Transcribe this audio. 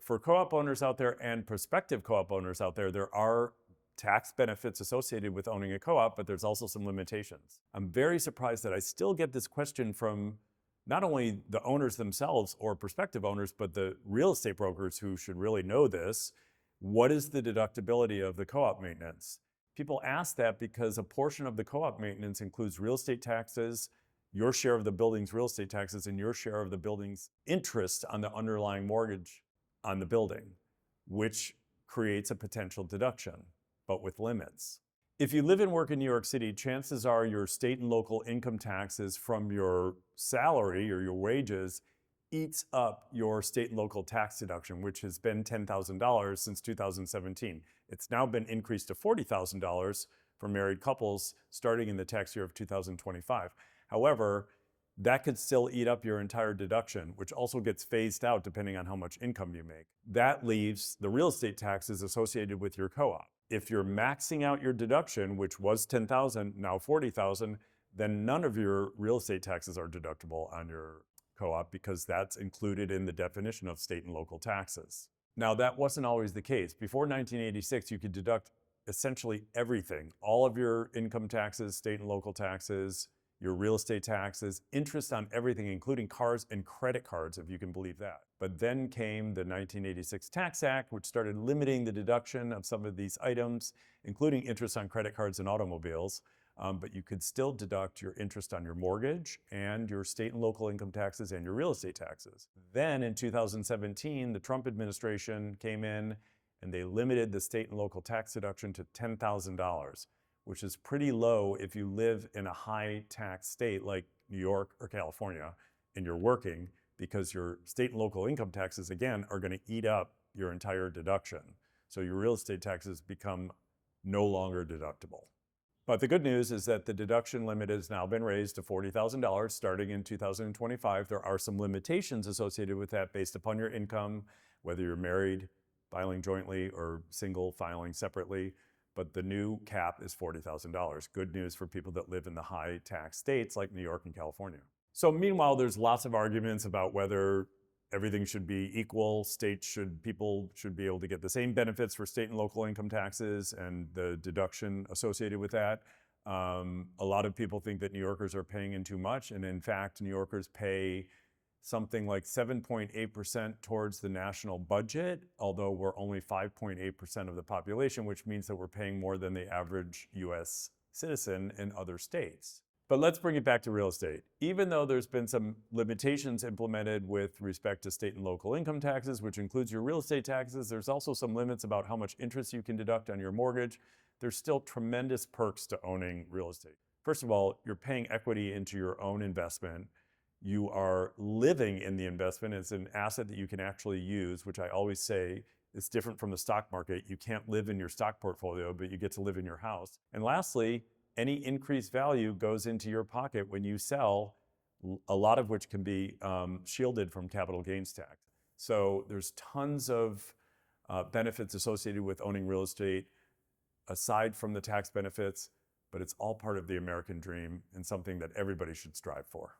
for co-op owners out there and prospective co-op owners out there, there are tax benefits associated with owning a co-op, but there's also some limitations. I'm very surprised that I still get this question from not only the owners themselves or prospective owners, but the real estate brokers who should really know this. What is the deductibility of the co-op maintenance? People ask that because a portion of the co-op maintenance includes real estate taxes, your share of the building's real estate taxes, and your share of the building's interest on the underlying mortgage on the building, which creates a potential deduction, but with limits. If you live and work in New York City, chances are your state and local income taxes from your salary or your wages eats up your state and local tax deduction, which has been $10,000 since 2017. It's now been increased to $40,000 for married couples starting in the tax year of 2025. However, that could still eat up your entire deduction, which also gets phased out depending on how much income you make. That leaves the real estate taxes associated with your co-op. If you're maxing out your deduction, which was $10,000, now $40,000, then none of your real estate taxes are deductible on your co-op because that's included in the definition of state and local taxes. Now, that wasn't always the case. Before 1986, you could deduct essentially everything, all of your income taxes, state and local taxes, your real estate taxes, interest on everything, including cars and credit cards, if you can believe that. But then came the 1986 Tax Act, which started limiting the deduction of some of these items, including interest on credit cards and automobiles. But you could still deduct your interest on your mortgage and your state and local income taxes and your real estate taxes. Then in 2017, the Trump administration came in and they limited the state and local tax deduction to $10,000, which is pretty low if you live in a high tax state like New York or California and you're working, because your state and local income taxes, again, are going to eat up your entire deduction. So your real estate taxes become no longer deductible. But the good news is that the deduction limit has now been raised to $40,000 starting in 2025. There are some limitations associated with that based upon your income, whether you're married, filing jointly, or single, filing separately. But the new cap is $40,000. Good news for people that live in the high tax states like New York and California. So meanwhile, there's lots of arguments about whether everything should be equal. People should be able to get the same benefits for state and local income taxes and the deduction associated with that. A lot of people think that New Yorkers are paying in too much. And in fact, New Yorkers pay something like 7.8% towards the national budget, although we're only 5.8% of the population, which means that we're paying more than the average US citizen in other states. But let's bring it back to real estate. Even though there's been some limitations implemented with respect to state and local income taxes, which includes your real estate taxes, there's also some limits about how much interest you can deduct on your mortgage. There's still tremendous perks to owning real estate. First of all, you're paying equity into your own investment. You are living in the investment. It's an asset that you can actually use, which I always say is different from the stock market. You can't live in your stock portfolio, but you get to live in your house. And lastly, any increased value goes into your pocket when you sell, a lot of which can be shielded from capital gains tax. So there's tons of benefits associated with owning real estate aside from the tax benefits, but it's all part of the American dream and something that everybody should strive for.